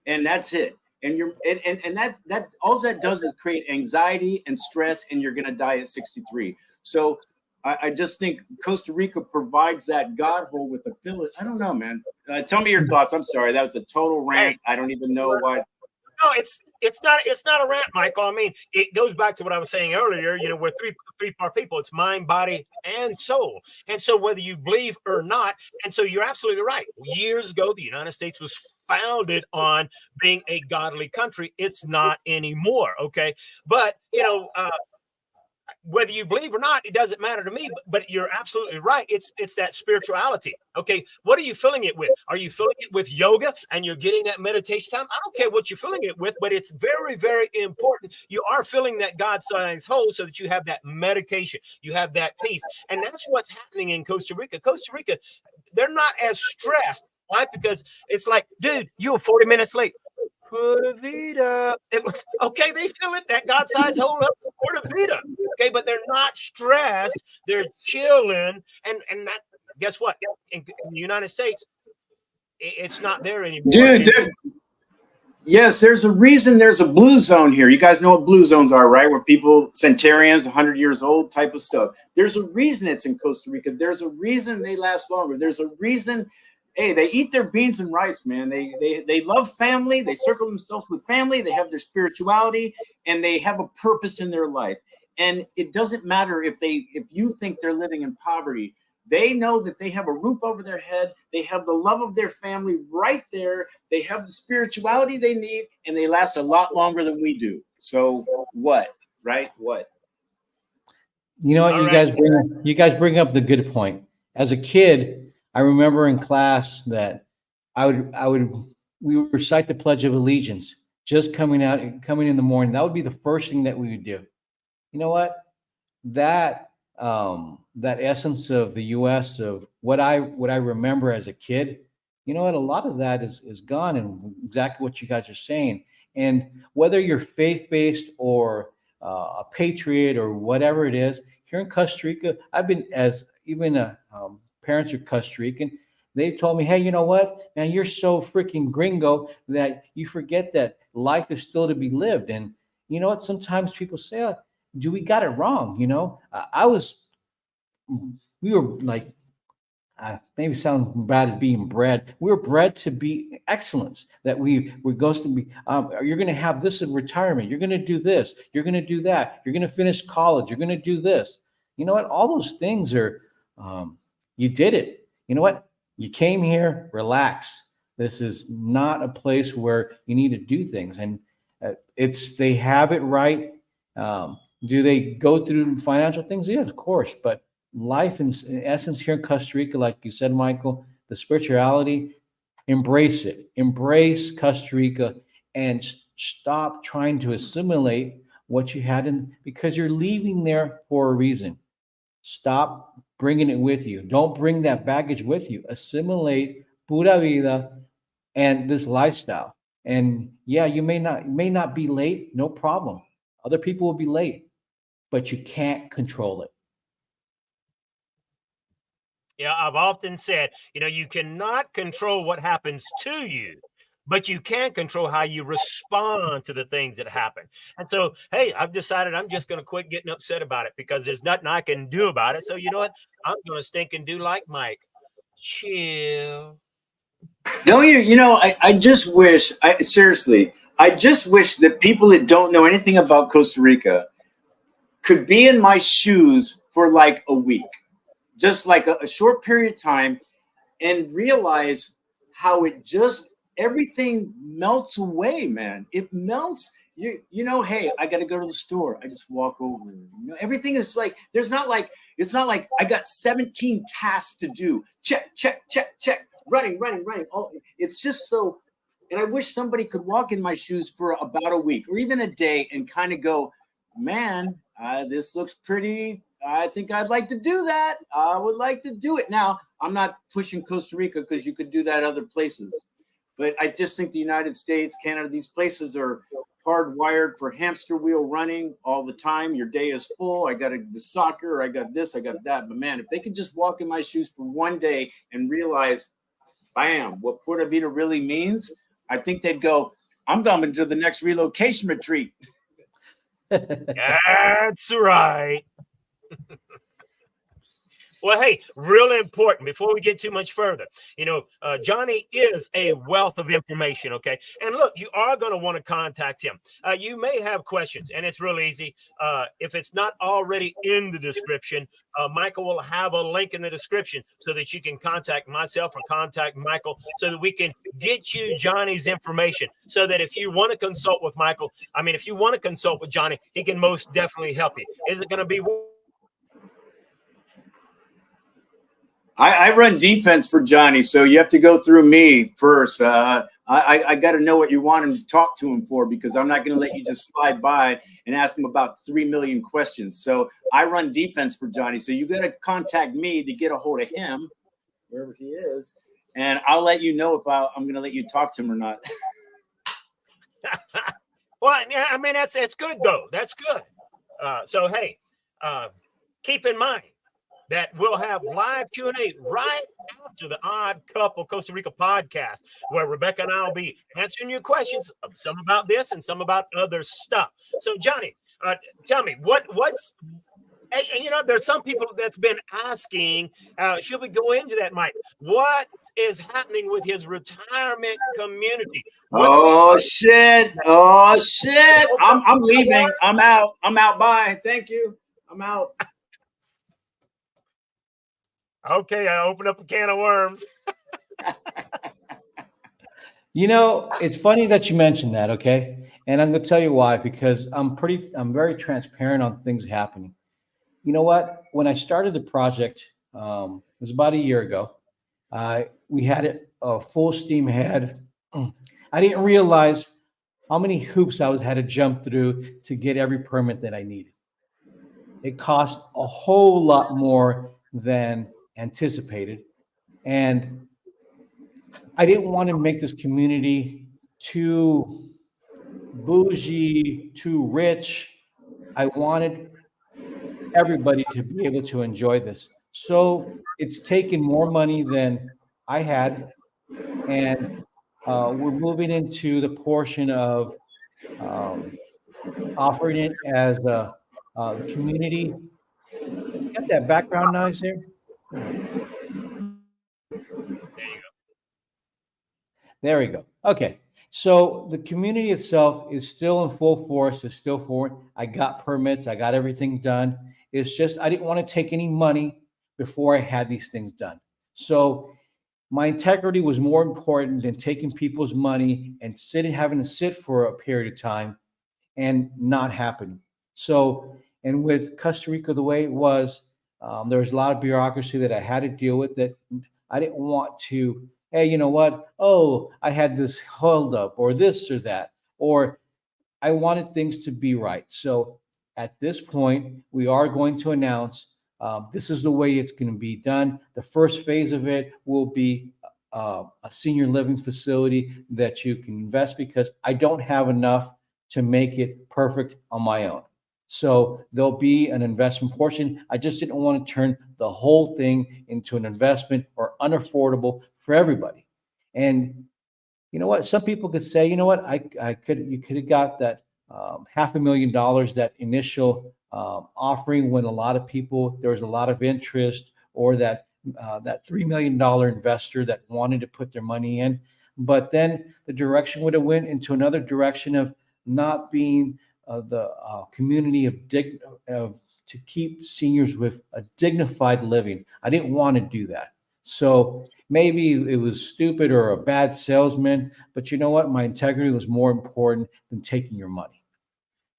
And that's it. And that all that does is create anxiety and stress, and you're gonna die at 63. So I just think Costa Rica provides that God hole with the fill. I don't know, man. Tell me your thoughts. I'm sorry. That was a total rant. I don't even know why. No, it's not a rant, Michael. I mean, it goes back to what I was saying earlier. We're three-part people. It's mind, body, and soul. And so whether you believe or not, and so you're absolutely right. Years ago, the United States was founded on being a godly country. It's not anymore. Okay, but whether you believe or not, it doesn't matter to me, but you're absolutely right. It's that spirituality. Okay. What are you filling it with? Are you filling it with yoga and you're getting that meditation time? I don't care what you're filling it with, but it's very, very important. You are filling that God-sized hole so that you have that medication, you have that peace. And that's what's happening in Costa Rica. Costa Rica, they're not as stressed. Why? Because it's like, dude, you were 40 minutes late. Pura vida. Okay, they fill it, that God-sized hole up, Pura vida. Okay, but they're not stressed. They're chilling. And that, guess what? In the United States, it's not there anymore. Dude, yes, there's a reason there's a blue zone here. You guys know what blue zones are, right? Where people, centenarians, 100 years old type of stuff. There's a reason it's in Costa Rica. There's a reason they last longer. There's a reason. Hey, they eat their beans and rice, man. They love family. They circle themselves with family. They have their spirituality, and they have a purpose in their life. And it doesn't matter if you think they're living in poverty. They know that they have a roof over their head. They have the love of their family right there. They have the spirituality they need, and they last a lot longer than we do. So what, right? What? You know what? You guys bring up the good point. As a kid, I remember in class that we would recite the Pledge of Allegiance just coming in the morning. That would be the first thing that we would do. You know what? That essence of the U.S. of what I remember as a kid, you know what? A lot of that is gone, and exactly what you guys are saying. And whether you're faith-based or a patriot or whatever it is, here in Costa Rica, I've been parents are Costa Rican. They told me, hey, you know what, man, you're so freaking gringo that you forget that life is still to be lived. And you know what? Sometimes people say, do we got it wrong? We were like, maybe sound bad at being bred. We were bred to be excellence, that we're supposed to be, you're going to have this in retirement. You're going to do this. You're going to do that. You're going to finish college. You're going to do this. You know what? All those things are, you did it. You know what? You came here, relax. This is not a place where you need to do things. And they have it right. Do they go through financial things? Yeah, of course. But life in essence here in Costa Rica, like you said, Michael, the spirituality, embrace it. Embrace Costa Rica and stop trying to assimilate what you had in, because you're leaving there for a reason. Stop bringing it with you. Don't bring that baggage with you. Assimilate pura vida and this lifestyle. And yeah, you may not be late, no problem. Other people will be late, but you can't control it. Yeah, I've often said, you cannot control what happens to you, but you can control how you respond to the things that happen. And so, hey, I've decided I'm just going to quit getting upset about it, because there's nothing I can do about it. So you know what? I'm going to stink and do like Mike. Chill. Don't you? I just wish, seriously, I just wish that people that don't know anything about Costa Rica could be in my shoes for like a week, just like a short period of time, and realize how everything melts away, man. It melts. Hey, I got to go to the store. I just walk over. Everything is like, it's not like I got 17 tasks to do. Check, check, check, check. Running. Oh, it's just so. And I wish somebody could walk in my shoes for about a week or even a day and kind of go, man, this looks pretty. I think I'd like to do that. I would like to do it. Now, I'm not pushing Costa Rica, because you could do that other places. But I just think the United States, Canada, these places are hardwired for hamster wheel running all the time. Your day is full. I got the soccer. I got this. I got that. But man, if they could just walk in my shoes for one day and realize, bam, what Pura Vida really means, I think they'd go, I'm coming to the next relocation retreat. That's right. Well, hey, really important before we get too much further. Johnny is a wealth of information. Okay. And look, you are going to want to contact him. You may have questions, and it's real easy. If it's not already in the description, Michael will have a link in the description so that you can contact myself or contact Michael, so that we can get you Johnny's information, so that if you want to consult with Michael, if you want to consult with Johnny, he can most definitely help you. Is it going to be? I run defense for Johnny, so you have to go through me first. I got to know what you want him to talk to him for, because I'm not going to let you just slide by and ask him about 3 million questions. So I run defense for Johnny. So you got to contact me to get a hold of him, wherever he is, and I'll let you know if I'm going to let you talk to him or not. Well, yeah, that's good though. That's good. So hey, keep in mind that we'll have live Q&A right after the Odd Couple Costa Rica podcast, where Rebecca and I will be answering your questions, some about this and some about other stuff. So, Johnny, tell me, what's and there's some people that's been asking, should we go into that, Mike? What is happening with his retirement community? Shit. I'm leaving. I'm out. Bye. Thank you. I'm out. Okay, I opened up a can of worms. It's funny that you mentioned that, okay? And I'm going to tell you why, because I'm very transparent on things happening. You know what? When I started the project, it was about a year ago. We had it full steam ahead. I didn't realize how many hoops I had to jump through to get every permit that I needed. It cost a whole lot more than anticipated, and I didn't want to make this community too bougie, too rich. I wanted everybody to be able to enjoy this. So it's taken more money than I had, and we're moving into the portion of offering it as a community. Get that background noise here. There we go. Okay. So the community itself is still in full force, is still forward. I got permits. I got everything done. It's just I didn't want to take any money before I had these things done. So my integrity was more important than taking people's money and having to sit for a period of time and not happening. So, and with Costa Rica the way it was, there was a lot of bureaucracy that I had to deal with that I didn't want to. Hey, you know what? Oh, I had this holdup or this or that, or I wanted things to be right. So at this point, we are going to announce this is the way it's going to be done. The first phase of it will be a senior living facility that you can invest, because I don't have enough to make it perfect on my own. So there'll be an investment portion. I just didn't want to turn the whole thing into an investment or unaffordable for everybody. And you know what? Some people could say, you know what? You could have got that $500,000, that initial offering, when a lot of people, there was a lot of interest, or that $3 million investor that wanted to put their money in. But then the direction would have went into another direction of not being the community to keep seniors with a dignified living. I didn't want to do that. So maybe it was stupid or a bad salesman, but you know what? My integrity was more important than taking your money.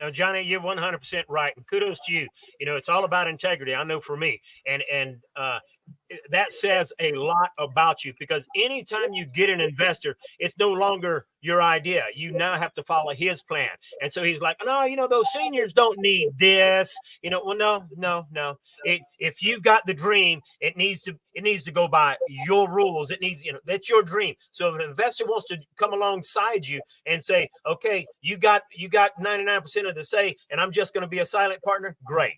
Now, Johnny, you're 100% right, and kudos to you. You know, it's all about integrity. I know for me, and that says a lot about you, because anytime you get an investor, it's no longer your idea. You now have to follow his plan. And so he's like, no, you know, those seniors don't need this. You know, well, no. If you've got the dream, it needs to go by your rules. It needs, you know, that's your dream. So if an investor wants to come alongside you and say, okay, you got 99% of the say, and I'm just going to be a silent partner, great.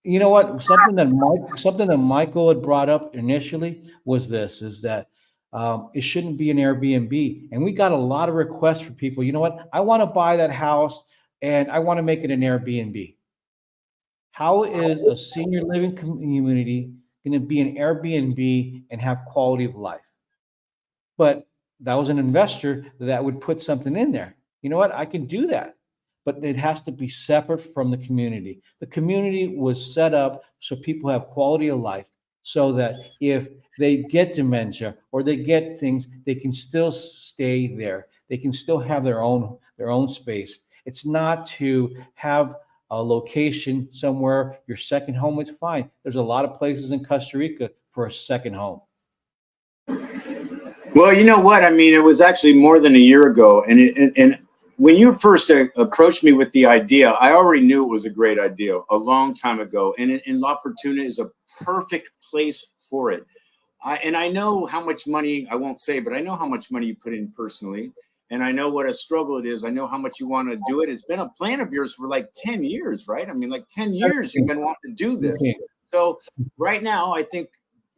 You know what? Something that Michael had brought up initially was this: is that it shouldn't be an Airbnb. And we got a lot of requests for people. You know what? I want to buy that house and I want to make it an Airbnb. How is a senior living community going to be an Airbnb and have quality of life? But that was an investor that would put something in there. You know what? I can do that, but it has to be separate from the community. The community was set up so people have quality of life, so that if they get dementia or they get things, they can still stay there. They can still have their own space. It's not to have a location somewhere. Your second home is fine. There's a lot of places in Costa Rica for a second home. Well, you know what? I mean, it was actually more than a year ago, and when you first approached me with the idea, I already knew it was a great idea a long time ago. And La Fortuna is a perfect place for it. I know how much money, I won't say, but I know how much money you put in personally. And I know what a struggle it is. I know how much you want to do it. It's been a plan of yours for like 10 years, right? I mean, like 10 years you've been wanting to do this. So right now, I think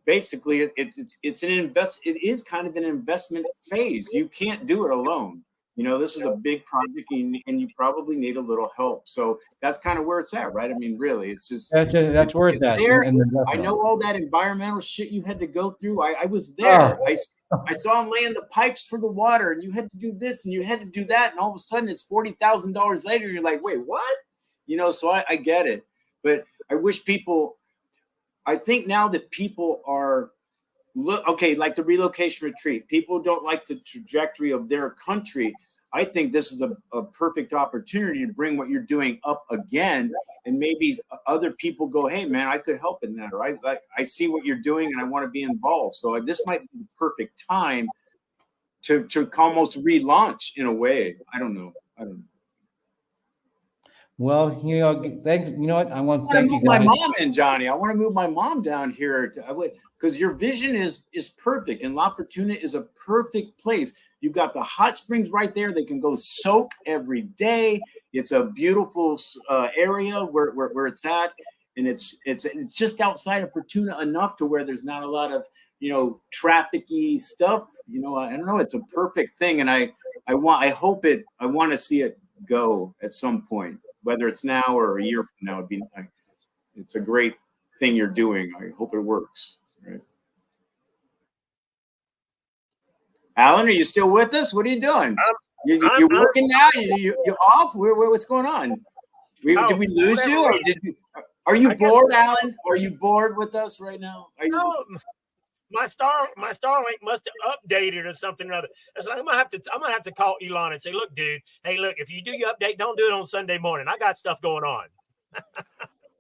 basically it's an it is kind of an investment phase. You can't do it alone. You know, this is a big project, and you probably need a little help. So that's kind of where it's at, right? I mean, really, it's just that's where it's at. There, I know all that environmental shit you had to go through. I was there. I saw him laying the pipes for the water, and you had to do this and you had to do that, and all of a sudden it's $40,000 later. You're like, wait, what? You know, so I get it, but I wish people. I think now that people are. Okay, like the relocation retreat. People don't like the trajectory of their country. I think this is a perfect opportunity to bring what you're doing up again, and maybe other people go, hey, man, I could help in that, or I see what you're doing and I want to be involved. So this might be the perfect time to almost relaunch in a way. I don't know. Well, you know, thanks. You know what? I want to thank you, my mom in, Johnny. I want to move my mom down here because your vision is perfect, and La Fortuna is a perfect place. You've got the hot springs right there. They can go soak every day. It's a beautiful area where it's at, and it's just outside of Fortuna enough to where there's not a lot of, you know, trafficy stuff. You know, I don't know. It's a perfect thing, and I want to see it go at some point. Whether it's now or a year from now, it's a great thing you're doing. I hope it works. Right. Alan, are you still with us? What are you doing? You're working now? You off? What's going on? Did we lose you? Or are you bored, Alan? Are you bored with us right now? my Starlink must have updated or something or other. So I'm gonna have to call Elon and say, look, dude, hey, look, if you do your update, don't do it on Sunday morning. I got stuff going on.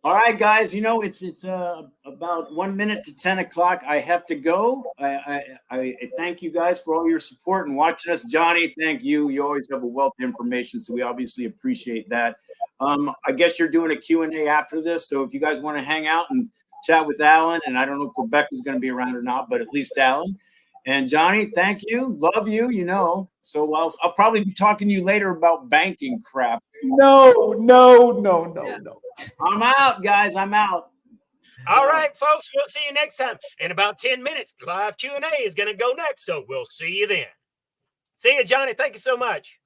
All right, guys. You know, it's about 1 minute to 10 o'clock. I have to go. I thank you guys for all your support and watching us. Johnny, thank you. You always have a wealth of information, so we obviously appreciate that. I guess you're doing a Q&A after this, so if you guys want to hang out and chat with Alan, and I don't know if Rebecca's going to be around or not, but at least Alan. And Johnny, thank you. Love you, you know. So I'll probably be talking to you later about banking crap. No. I'm out, guys. I'm out. All right, folks, we'll see you next time. In about 10 minutes, live Q&A is going to go next, so we'll see you then. See you, Johnny. Thank you so much.